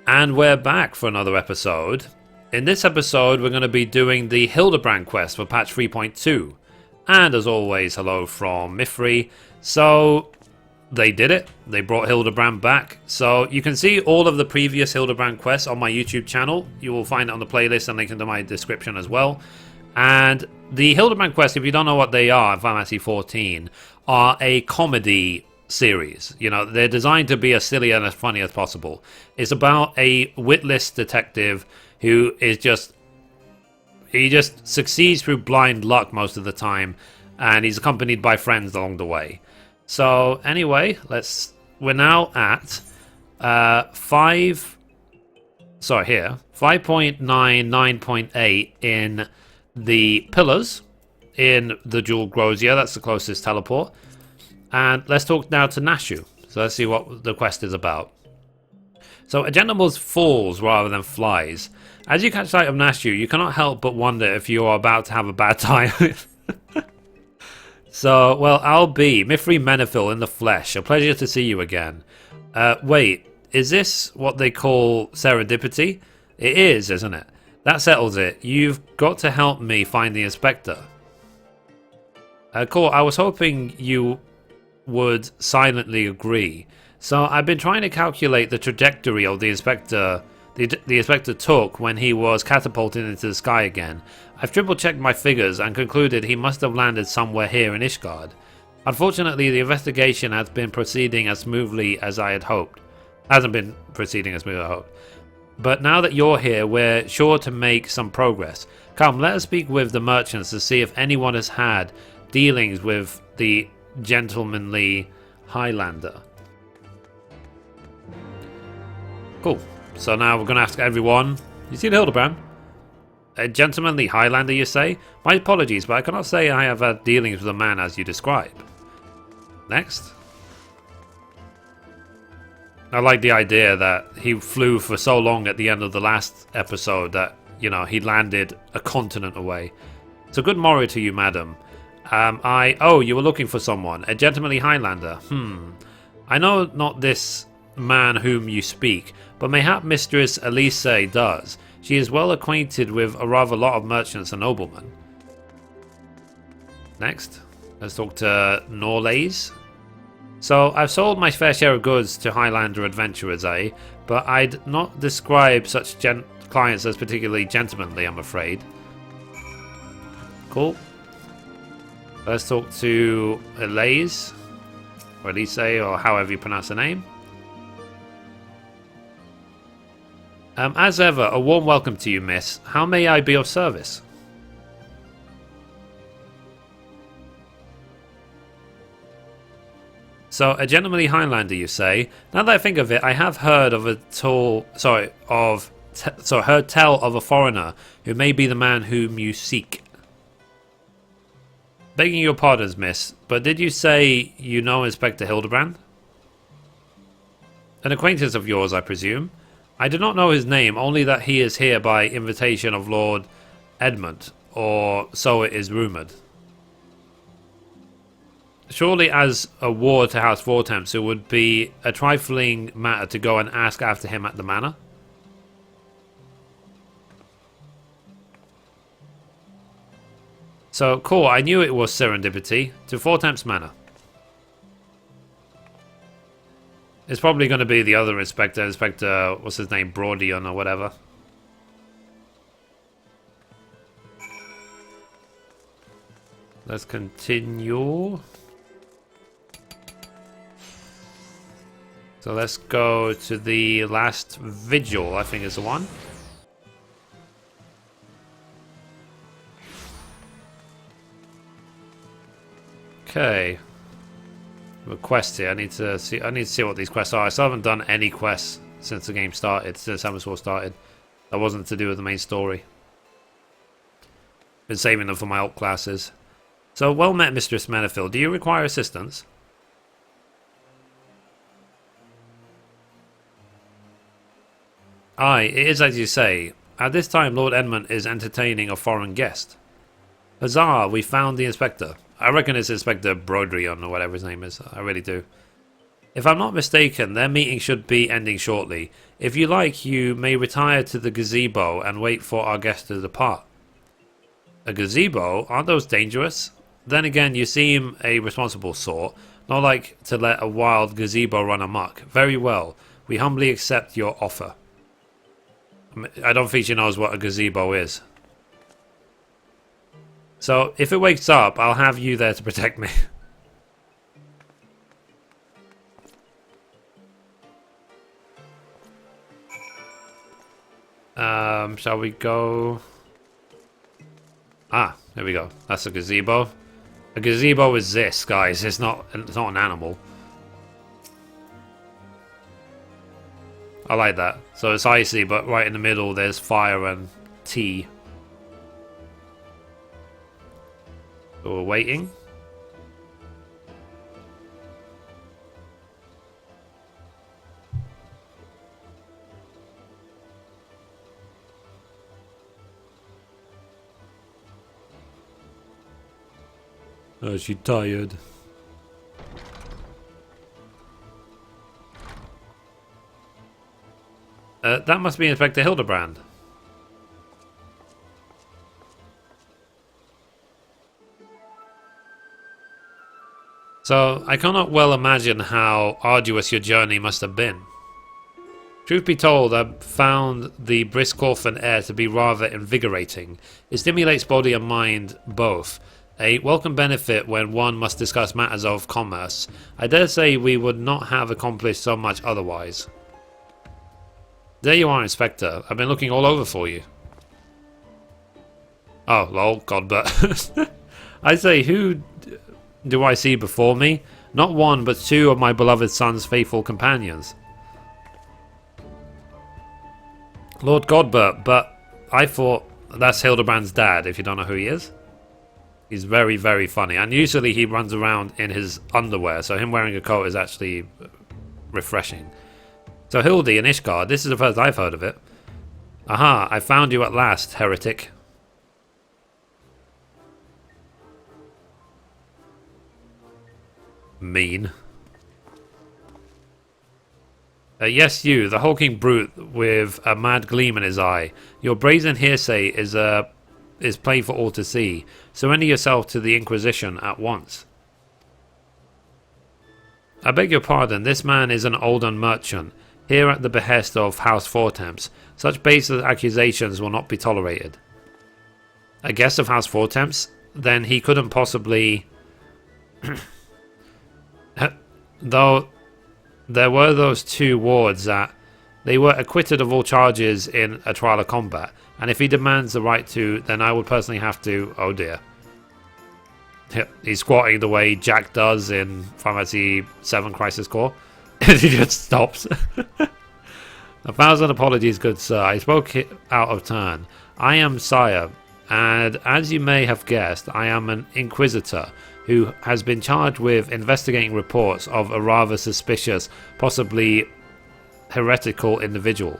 And we're back for another episode. In this episode, we're going to be doing the Hildibrand quest for patch 3.2. And as always, hello from Mithrie. So, they did it. They brought Hildibrand back. So, you can see all of the previous Hildibrand quests on my YouTube channel. You will find it on the playlist and link into my description as well. And the Hildibrand quests, if you don't know what they are, Final Fantasy 14, are a comedy series. You know, they're designed to be as silly and as funny as possible. It's about a witless detective who is he just succeeds through blind luck most of the time, and he's accompanied by friends along the way. So anyway, we're now at 5.9.8 in the pillars in the Jewel Grosier. That's the closest teleport. And let's talk now to Nashu. So let's see what the quest is about. So a gentleman falls rather than flies. As you catch sight of Nashu, you cannot help but wonder if you are about to have a bad time. So, well, I'll be Mithrie Menethil in the flesh. A pleasure to see you again. Wait, is this what they call serendipity? It is, isn't it? That settles it. You've got to help me find the inspector. Cool, I was hoping you would silently agree. So I've been trying to calculate the trajectory of the inspector took when he was catapulted into the sky again. I've triple checked my figures and concluded he must have landed somewhere here in Ishgard. Unfortunately, the investigation has been proceeding as smoothly as I had hoped. Hasn't been proceeding as smoothly as I hoped. But now that you're here, we're sure to make some progress. Come, let us speak with the merchants to see if anyone has had dealings with the gentlemanly Highlander. Cool. So now we're going to ask everyone. You seen Hildibrand? A gentlemanly Highlander, you say? My apologies, but I cannot say I have had dealings with a man as you describe. Next. I like the idea that he flew for so long at the end of the last episode that, you know, he landed a continent away. So good morrow to you, madam. Oh, you were looking for someone. A gentlemanly Highlander. I know not this man whom you speak, but mayhap Mistress Elise does. She is well acquainted with a rather lot of merchants and noblemen. Next, let's talk to Norlays. So, I've sold my fair share of goods to Highlander adventurers, but I'd not describe such clients as particularly gentlemanly, I'm afraid. Cool. Let's talk to Elise, or Elise, or however you pronounce the name. As ever, a warm welcome to you, miss. How may I be of service? So, a gentlemanly Highlander, you say? Now that I think of it, I have heard of heard tell of a foreigner who may be the man whom you seek. Begging your pardons, miss, but did you say you know Inspector Hildibrand? An acquaintance of yours, I presume? I do not know his name, only that he is here by invitation of Lord Edmund, or so it is rumoured. Surely as a ward to House Vortemps, it would be a trifling matter to go and ask after him at the manor. So, cool, I knew it was serendipity. To Vortemps Manor. It's probably going to be the other Inspector, what's his name, Brodion or whatever. Let's continue. So let's go to the last vigil, I think is the one. Okay. A quest here. I need to see what these quests are. I still haven't done any quests since the game started, since Hammerswall started. That wasn't to do with the main story. Been saving them for my alt classes. So, well met, Mistress Menethil. Do you require assistance? Aye, it is as you say. At this time, Lord Edmund is entertaining a foreign guest. Huzzah, we found the inspector. I reckon it's Inspector Broderion or whatever his name is. I really do. If I'm not mistaken, their meeting should be ending shortly. If you like, you may retire to the gazebo and wait for our guest to depart. A gazebo? Aren't those dangerous? Then again, you seem a responsible sort, not like to let a wild gazebo run amok. Very well, we humbly accept your offer. I don't think she knows what a gazebo is. So, if it wakes up, I'll have you there to protect me. Shall we go? Ah, there we go. That's a gazebo. A gazebo is this, guys. It's not an animal. I like that. So it's icy, but right in the middle there's fire and tea. So we're waiting. Oh, she's tired. That must be Inspector Hildibrand. So, I cannot well imagine how arduous your journey must have been. Truth be told, I've found the brisk orphan air to be rather invigorating. It stimulates body and mind both. A welcome benefit when one must discuss matters of commerce. I dare say we would not have accomplished so much otherwise. There you are, Inspector. I've been looking all over for you. Oh, lol, God, but... I say, who do I see before me? Not one, but two of my beloved son's faithful companions. Lord Godbert, but I thought that's Hildibrand's dad, if you don't know who he is. He's very, very funny. And usually he runs around in his underwear, so him wearing a coat is actually refreshing. So Hildy and Ishgard, this is the first I've heard of it. Aha, I found you at last, heretic. Mean. Yes, you, the hulking brute with a mad gleam in his eye. Your brazen hearsay is plain for all to see. Surrender yourself to the Inquisition at once. I beg your pardon, this man is an Olden merchant, here at the behest of House Fortemps. Such baseless accusations will not be tolerated. A guest of House Fortemps? Then he couldn't possibly... Though there were those two wards that they were acquitted of all charges in a trial of combat, and if he demands the right to, then I would personally have to... Oh dear. He's squatting the way Jack does in Final Fantasy VII Crisis Core. And he just stops. 1,000 apologies, good sir. I spoke out of turn. I am Sire, and as you may have guessed, I am an Inquisitor who has been charged with investigating reports of a rather suspicious, possibly heretical individual.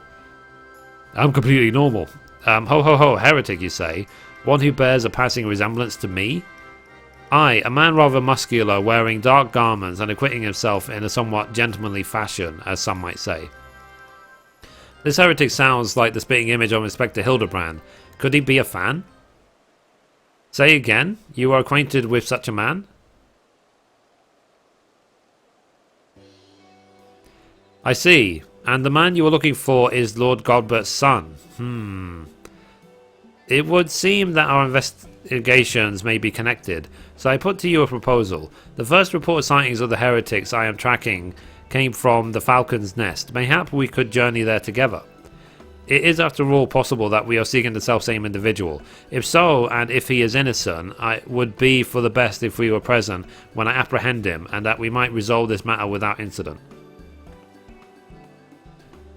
I'm completely normal. Ho ho ho, heretic you say? One who bears a passing resemblance to me? I, a man rather muscular, wearing dark garments and acquitting himself in a somewhat gentlemanly fashion, as some might say. This heretic sounds like the spitting image of Inspector Hildibrand. Could he be a fan? Say again, you are acquainted with such a man? I see, and the man you are looking for is Lord Godbert's son. It would seem that our investigations may be connected, so I put to you a proposal. The first report sightings of the heretics I am tracking came from the Falcon's Nest. Mayhap we could journey there together. It is after all possible that we are seeking the self-same individual. If so, and if he is innocent, it would be for the best if we were present when I apprehend him, and that we might resolve this matter without incident.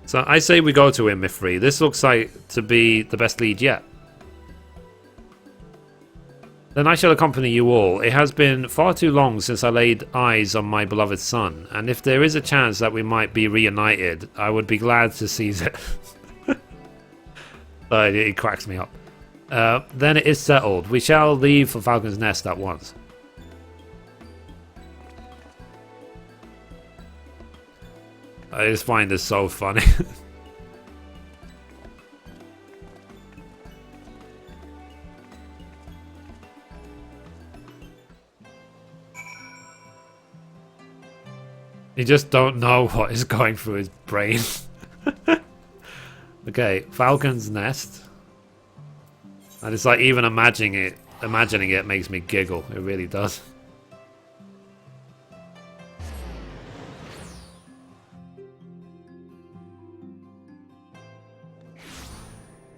So I say we go to him, Mithrie. This looks like to be the best lead yet. Then I shall accompany you all. It has been far too long since I laid eyes on my beloved son, and if there is a chance that we might be reunited, I would be glad to seize it. It cracks me up. Then it is settled. We shall leave for Falcon's Nest at once. I just find this so funny. You just don't know what is going through his brain. Okay, Falcon's Nest. And it's like even imagining it makes me giggle. It really does.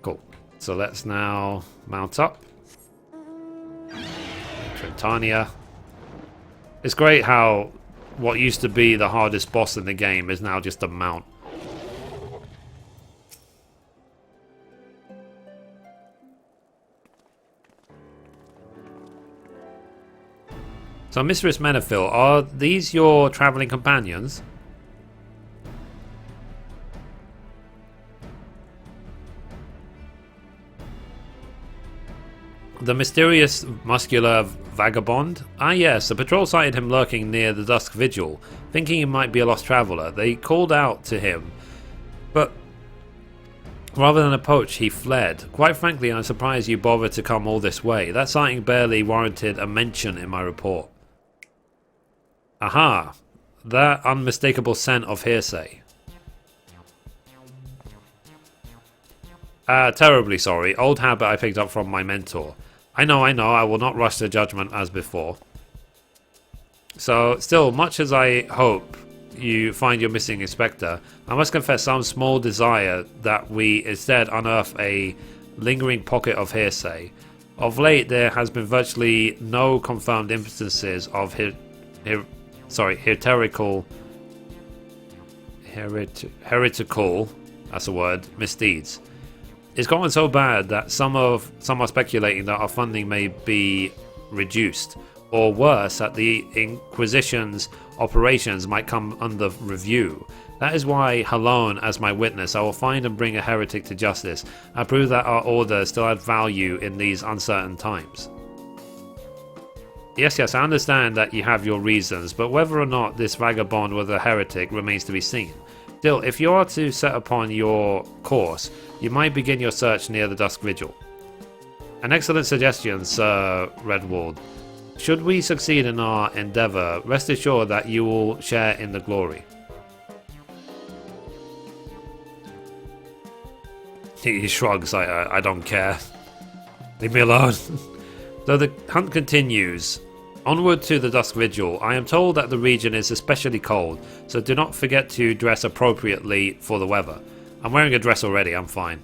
Cool. So let's now mount up. Trentania. It's great how what used to be the hardest boss in the game is now just a mount. So, Mistress Menethil, are these your travelling companions? The mysterious muscular vagabond? Ah yes, the patrol sighted him lurking near the Dusk Vigil, thinking he might be a lost traveller. They called out to him, but rather than approach, he fled. Quite frankly, I'm surprised you bothered to come all this way. That sighting barely warranted a mention in my report. Aha! That unmistakable scent of hearsay. Terribly sorry. Old habit I picked up from my mentor. I know, I will not rush to judgment as before. So, still, much as I hope you find your missing inspector, I must confess some small desire that we instead unearth a lingering pocket of hearsay. Of late, there has been virtually no confirmed instances of heretical, that's a word, misdeeds. It's gotten so bad that some are speculating that our funding may be reduced, or worse, that the Inquisition's operations might come under review. That is why, alone as my witness, I will find and bring a heretic to justice, and prove that our order still had value in these uncertain times. Yes, I understand that you have your reasons, but whether or not this vagabond was a heretic remains to be seen. Still, if you are to set upon your course, you might begin your search near the Dusk Vigil. An excellent suggestion, Sir Redwald. Should we succeed in our endeavour, rest assured that you will share in the glory. He shrugs, I don't care. Leave me alone. So the hunt continues. Onward to the Dusk Vigil. I am told that the region is especially cold, so do not forget to dress appropriately for the weather. I'm wearing a dress already, I'm fine.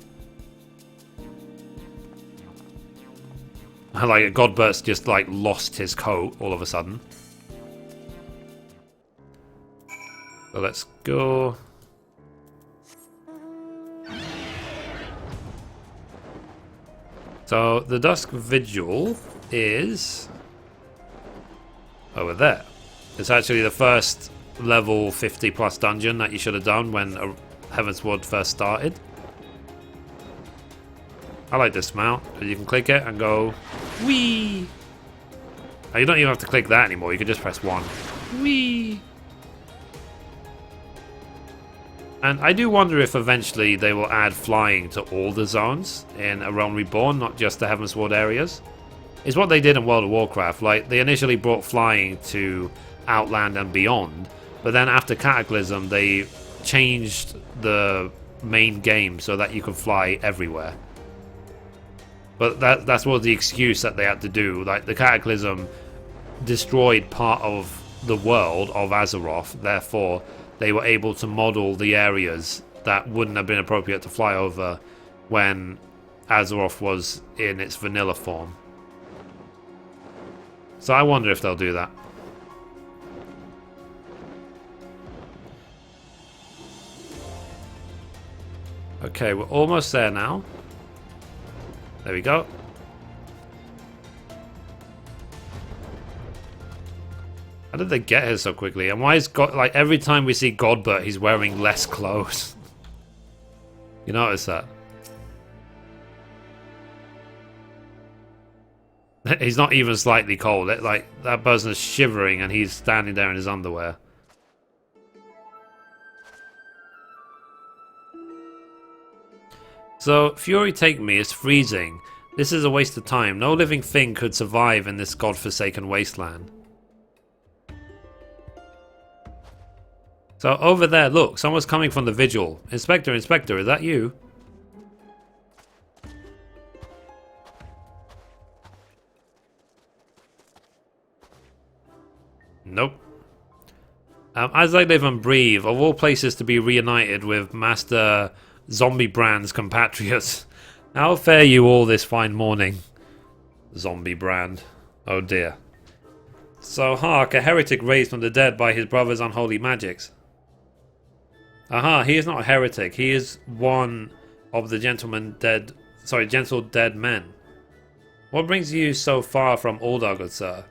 Like, Godbert's just, like, lost his coat all of a sudden. So let's go. So, the Dusk Vigil is over there. It's actually the first level 50 plus dungeon that you should have done when Heavensward first started. I like this mount. You can click it and go whee. Oh, you don't even have to click that anymore. You can just press 1. Whee. And I do wonder if eventually they will add flying to all the zones in A Realm Reborn, not just the Heavensward areas. It's what they did in World of Warcraft. Like, they initially brought flying to Outland and beyond, but then after Cataclysm they changed the main game so that you could fly everywhere. But that's what the excuse that they had to do. Like, the Cataclysm destroyed part of the world of Azeroth, therefore they were able to model the areas that wouldn't have been appropriate to fly over when Azeroth was in its vanilla form. So I wonder if they'll do that. Okay, we're almost there now. There we go. How did they get here so quickly? And why is God, like, every time we see Godbert, he's wearing less clothes? You notice that? He's not even slightly cold. Like, that person is shivering and he's standing there in his underwear. So, Fury take me, it's freezing. This is a waste of time. No living thing could survive in this godforsaken wasteland. So over there, look, someone's coming from the vigil. Inspector, Inspector, is that you? Nope. As I live and breathe, of all places to be reunited with Master Zombiebrand's compatriots, how fare you all this fine morning? Zombiebrand. Oh dear. So hark, a heretic raised from the dead by his brother's unholy magics. Aha, he is not a heretic. He is one of the gentle dead men. What brings you so far from Aldar, good sir?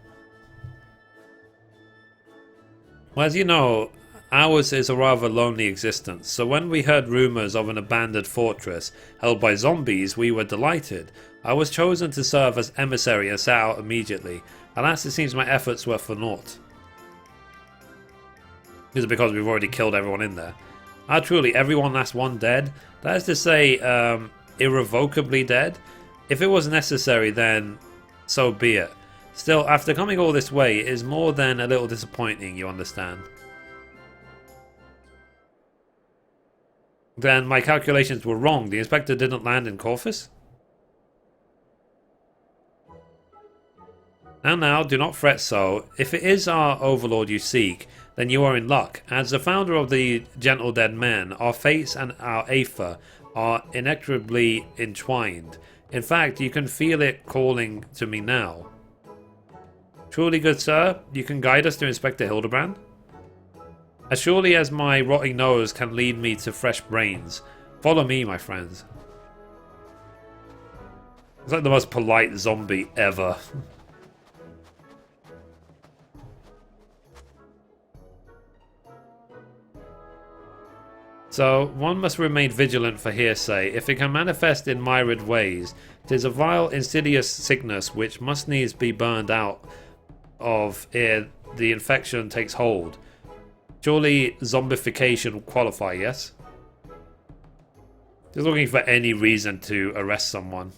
Well, as you know, ours is a rather lonely existence, so when we heard rumours of an abandoned fortress held by zombies, we were delighted. I was chosen to serve as emissary and set out immediately. Alas, it seems my efforts were for naught. Is it because we've already killed everyone in there? Ah, truly, everyone last one dead? That is to say, irrevocably dead? If it was necessary, then so be it. Still, after coming all this way, it is more than a little disappointing, you understand. Then my calculations were wrong. The inspector didn't land in Corfus? Now, do not fret so. If it is our overlord you seek, then you are in luck. As the founder of the Gentle Dead Men, our fates and our Aether are inextricably entwined. In fact, you can feel it calling to me now. Truly, good sir, you can guide us to Inspector Hildibrand? As surely as my rotting nose can lead me to fresh brains. Follow me, my friends. It's like the most polite zombie ever. So, one must remain vigilant for hearsay. If it can manifest in myriad ways, 'tis a vile, insidious sickness which must needs be burned out of ere the infection takes hold. Surely zombification will qualify, yes? Just looking for any reason to arrest someone.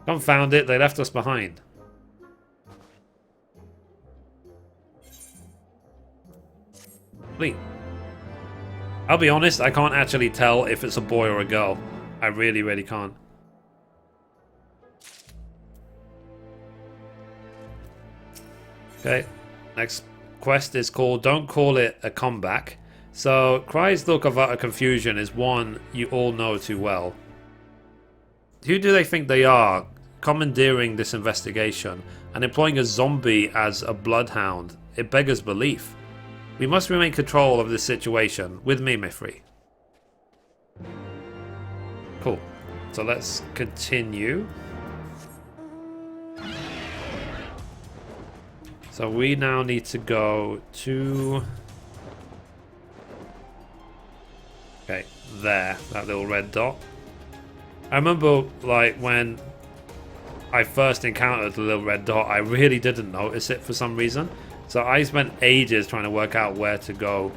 Confound it, they left us behind. Please. I'll be honest, I can't actually tell if it's a boy or a girl. I really, really can't. Okay, next quest is called Don't Call It a Comeback. So, Cry's look of utter confusion is one you all know too well. Who do they think they are, commandeering this investigation and employing a zombie as a bloodhound? It beggars belief. We must remain in control of this situation. With me, Mithrie. Cool. So let's continue. So we now need to go to... Okay, there. That little red dot. I remember, like, when I first encountered the little red dot, I really didn't notice it for some reason. So I spent ages trying to work out where to go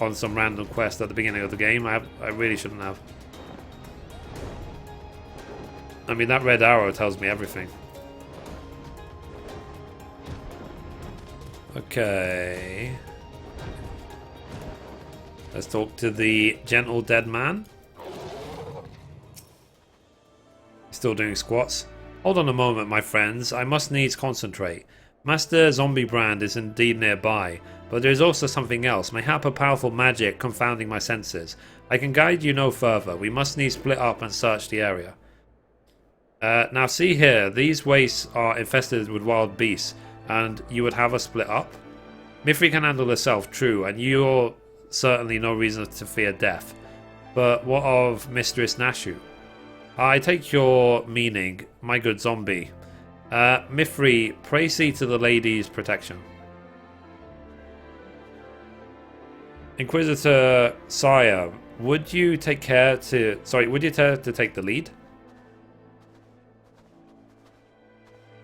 on some random quest at the beginning of the game. I really shouldn't have. I mean, that red arrow tells me everything. Okay. Let's talk to the Gentle Dead Man. Still doing squats. Hold on a moment, my friends. I must needs concentrate. Master Zombiebrand is indeed nearby, but there is also something else, mayhap a powerful magic confounding my senses. I can guide you no further. We must needs split up and search the area. Now see here, these wastes are infested with wild beasts, and you would have us split up? Mithrie can handle herself, true, and you're certainly no reason to fear death. But what of Mistress Nashu? I take your meaning, my good zombie. Mithrie, pray see to the lady's protection. Inquisitor Sire, would you take care to... Sorry, would you care to take the lead?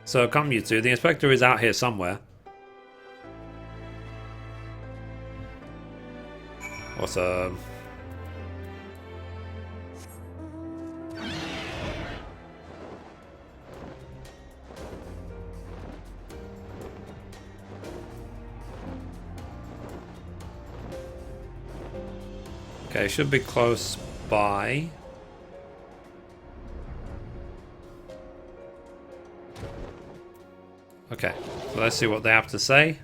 So come you two, the inspector is out here somewhere. Awesome. Okay, should be close by. Okay, so let's see what they have to say.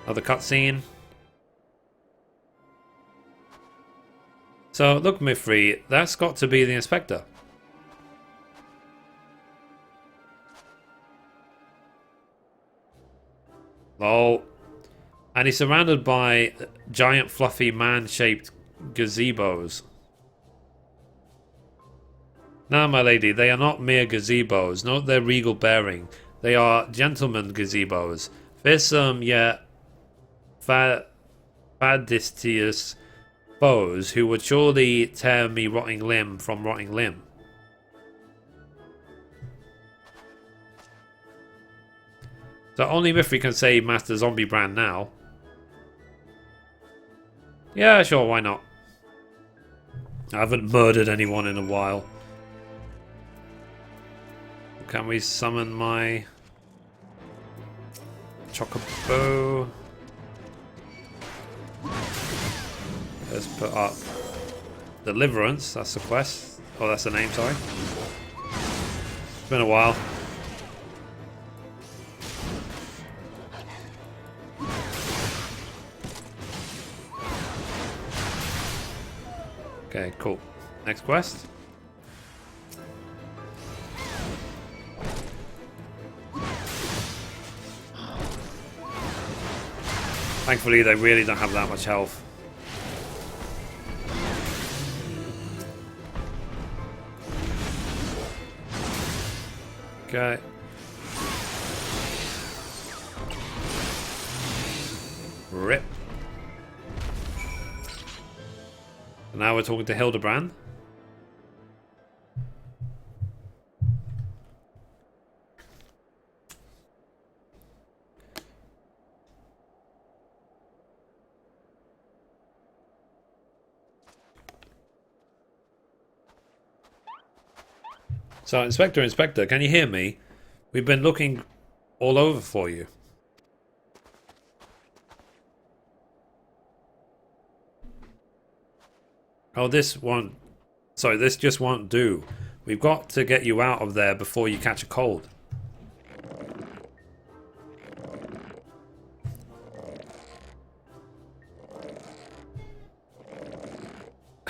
Another cutscene. So, look, Mithrie, that's got to be the inspector. Oh. And he's surrounded by giant, fluffy, man-shaped gazebos. Now, my lady, they are not mere gazebos. Note their regal bearing. They are gentlemen gazebos. Fearsome yet faddistious foes who would surely tear me rotting limb from rotting limb. So only Mithrie can save Master Zombiebrand now. Yeah, sure, why not? I haven't murdered anyone in a while. Can we summon my Chocobo? Let's put up Deliverance, that's the quest. Oh, that's the name, sorry. It's been a while. Okay, cool. Next quest. Thankfully, they really don't have that much health. Okay. Rip. And now we're talking to Hildibrand. So, Inspector, can you hear me? We've been looking all over for you. Oh, this won't... Sorry, this just won't do. We've got to get you out of there before you catch a cold.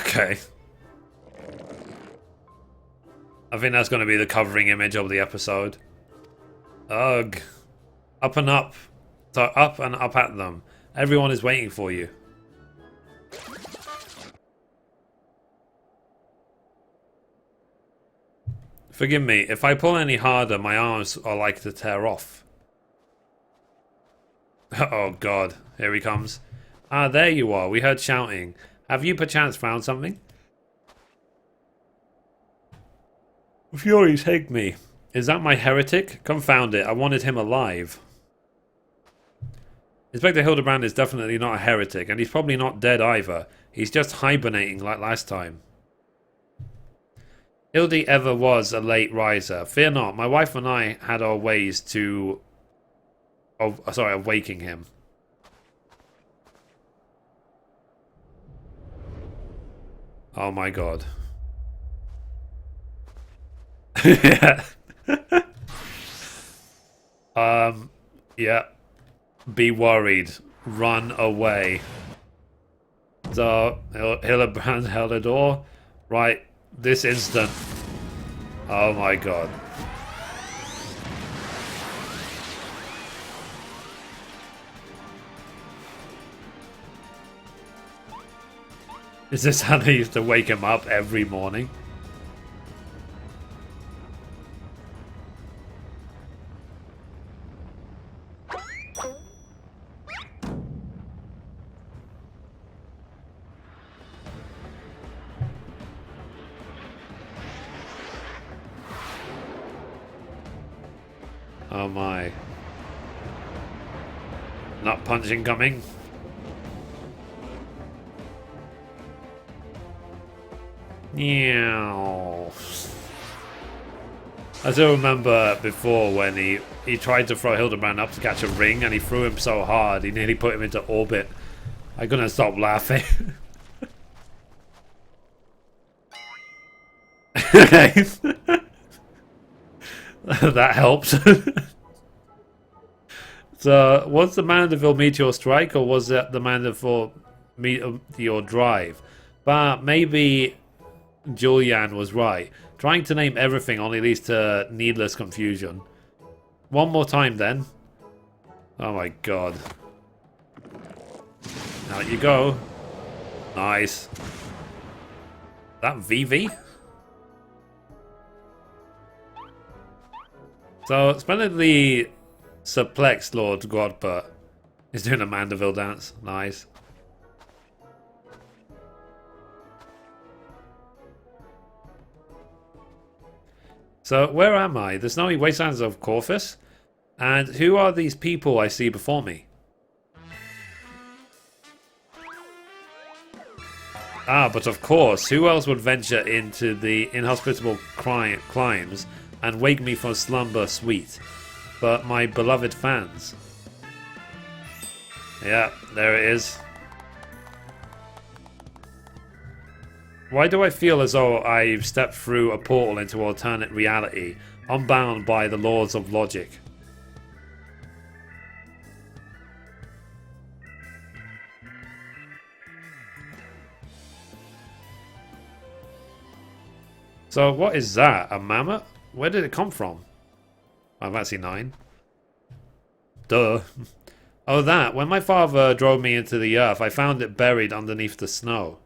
Okay. I think that's going to be the covering image of the episode. Ugh. Up and up. So up and up at them. Everyone is waiting for you. Forgive me, if I pull any harder, my arms are like to tear off. Oh god, here he comes. Ah, there you are, we heard shouting. Have you perchance found something? Furies hate me. Is that my heretic? Confound it, I wanted him alive. Inspector Hildibrand is definitely not a heretic, and he's probably not dead either. He's just hibernating like last time. Hildy ever was a late riser. Fear not, my wife and I had our ways to... Oh, sorry, of waking him. Oh my god. Yeah. Yeah. Be worried. Run away. So, Hildibrand held a door. Right. This instant. Oh my god. Is this how they used to wake him up every morning? Oh my. Not punching coming. Yeah. I still remember before when he tried to throw Hildibrand up to catch a ring and he threw him so hard he nearly put him into orbit. I couldn't stop laughing. Okay. That helps. So, was the Mandeville meteor strike, or was it the Mandeville meteor drive? But maybe Julian was right. Trying to name everything only leads to needless confusion. One more time then. Oh my god. Out you go. Nice. That VV? So, splendidly perplexed Lord Godbert is doing a Mandeville dance. Nice. So, where am I? The snowy wastelands of Corfus? And who are these people I see before me? Ah, but of course, who else would venture into the inhospitable climes and wake me from slumber sweet but my beloved fans? Yeah, there it is. Why do I feel as though I've stepped through a portal into alternate reality, unbound by the laws of logic? So what is that? A mammoth? Where did it come from? I'm actually 9. Duh. Oh, that. When my father drove me into the earth, I found it buried underneath the snow.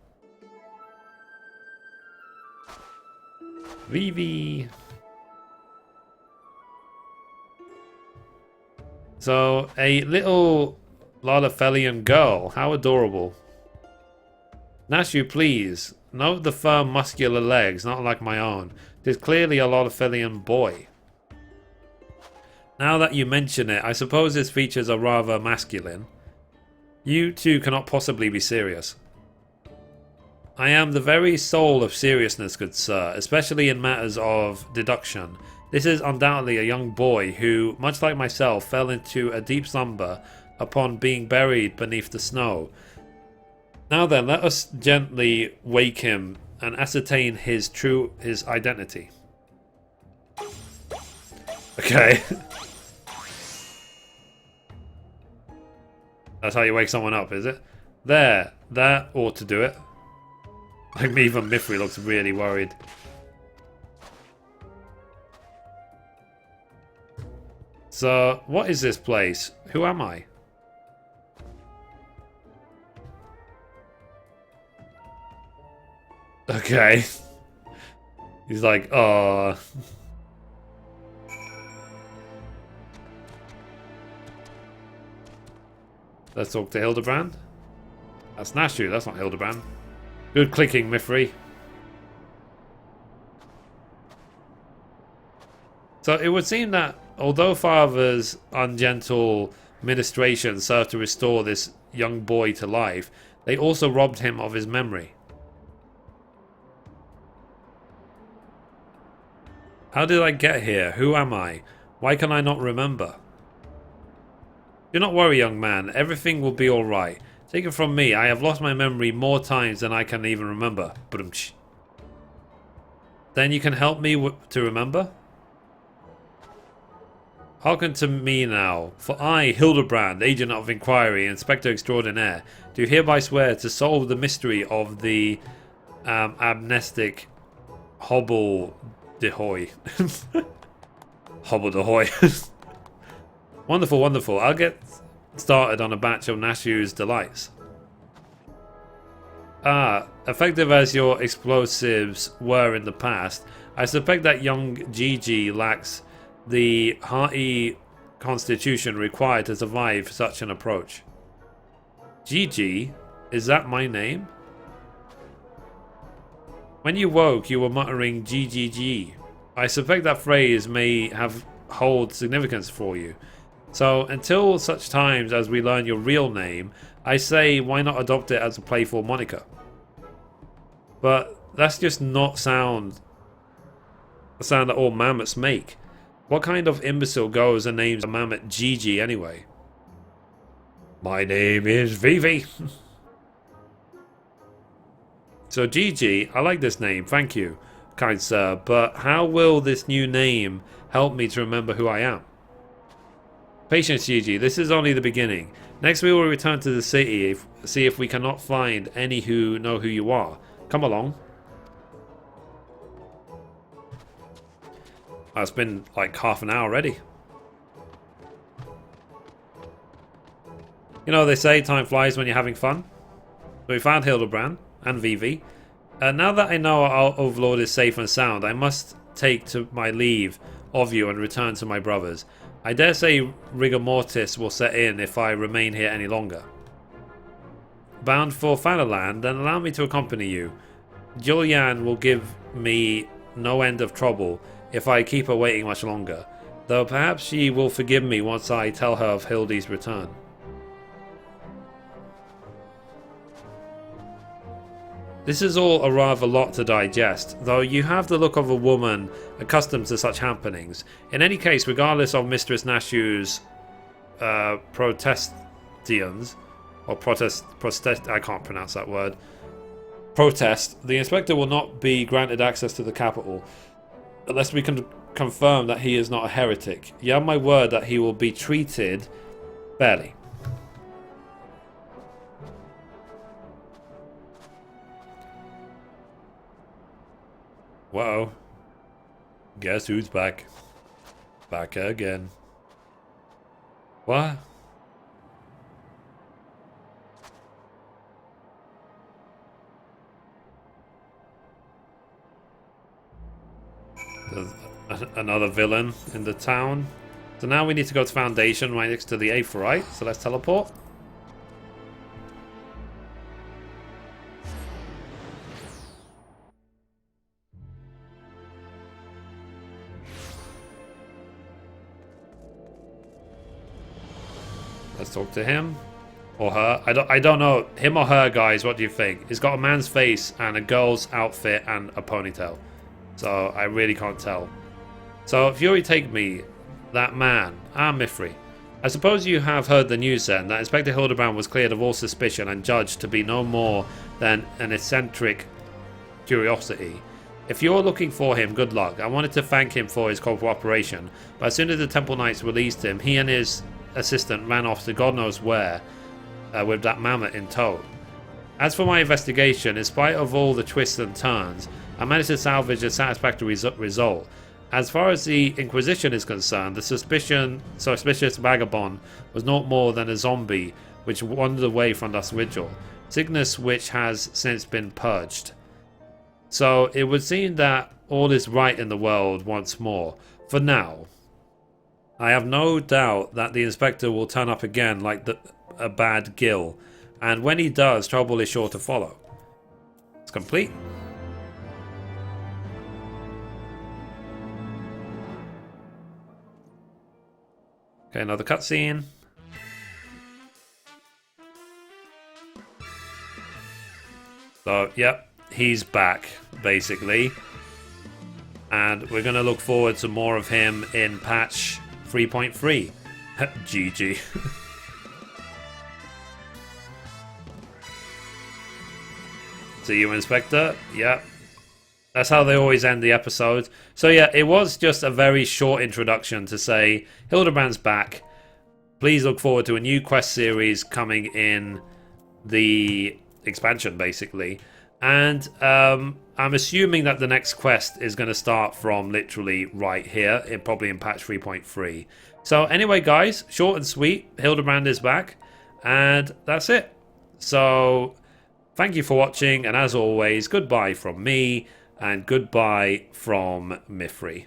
Vivi. So, a little Lalafelian girl. How adorable. Nashu, please. Note the firm, muscular legs, not like my own. It is clearly a Lalafelian boy. Now that you mention it, I suppose his features are rather masculine. You two cannot possibly be serious. I am the very soul of seriousness, good sir, especially in matters of deduction. This is undoubtedly a young boy who, much like myself, fell into a deep slumber upon being buried beneath the snow. Now then, let us gently wake him and ascertain his identity. Okay. That's how you wake someone up, is it? There. That ought to do it. Like, even Mithrie looks really worried. So, what is this place? Who am I? Okay. He's like, oh. Let's talk to Hildibrand. That's Nashu, that's not Hildibrand. Good clicking, Mithrie. So it would seem that although Father's ungentle ministration served to restore this young boy to life, they also robbed him of his memory. How did I get here? Who am I? Why can I not remember? Do not worry, young man. Everything will be alright. Take it from me, I have lost my memory more times than I can even remember. Then you can help me to remember? Hearken to me now, for I, Hildibrand, Agent of Inquiry, Inspector Extraordinaire, do hereby swear to solve the mystery of the amnestic Hobble-de-hoy. Hobble-de-hoy. Wonderful, wonderful. I'll get started on a batch of Nashu's delights. Effective as your explosives were in the past, I suspect that young Gigi lacks the hearty constitution required to survive such an approach. Gigi? Is that my name? When you woke, you were muttering GGG. I suspect that phrase may hold significance for you. So, until such times as we learn your real name, I say why not adopt it as a playful moniker? But that's just not the sound that all mammoths make. What kind of imbecile goes and names a mammoth Gigi anyway? My name is Vivi. So Gigi, I like this name, thank you. kind sir, but how will this new name help me to remember who I am? Patience, Gigi. This is only the beginning. Next we will return to the city, see if we cannot find any who know who you are. Come along. Oh, it's been like half an hour already. You know, they say time flies when you're having fun. So we found Hildibrand and Vivi. Now that I know our overlord is safe and sound, I must take to my leave of you and return to my brothers. I dare say rigor mortis will set in if I remain here any longer. Bound for Fanaland, then allow me to accompany you. Julianne will give me no end of trouble if I keep her waiting much longer, though perhaps she will forgive me once I tell her of Hildy's return. This is all a rather lot to digest, though you have the look of a woman accustomed to such happenings. In any case, regardless of Mistress Nashu's protestions, or protest, I can't pronounce that word, protest, the inspector will not be granted access to the capital, unless we can confirm that he is not a heretic. You have my word that he will be treated fairly. Whoa. Guess who's back? Back again. What? There's another villain in the town. So now we need to go to Foundation right next to the Aephorite. So let's teleport. Let's talk to him. Or her. I don't know. Him or her, guys. What do you think? He's got a man's face and a girl's outfit and a ponytail. So I really can't tell. So Fury, take me. That man. Mithrie. I suppose you have heard the news then that Inspector Hildibrand was cleared of all suspicion and judged to be no more than an eccentric curiosity. If you're looking for him, good luck. I wanted to thank him for his cooperation, but as soon as the Temple Knights released him, he and his assistant ran off to God knows where with that mammoth in tow. As for my investigation, in spite of all the twists and turns, I managed to salvage a satisfactory result. As far as the Inquisition is concerned, the suspicious vagabond was not more than a zombie which wandered away from Dusk Vigil, sickness which has since been purged. So it would seem that all is right in the world once more, for now. I have no doubt that the Inspector will turn up again like a bad gill, and when he does, trouble is sure to follow. It's complete. Okay, another cutscene. So, yep, he's back, basically. And we're going to look forward to more of him in patch 3.3. GG. See you, Inspector. Yep. That's how they always end the episode. So yeah, it was just a very short introduction to say Hildibrand's back. Please look forward to a new quest series coming in the expansion, basically. And I'm assuming that the next quest is going to start from literally right here, probably in patch 3.3. So anyway, guys, short and sweet. Hildibrand is back. And that's it. So thank you for watching. And as always, goodbye from me. And goodbye from Mithrie.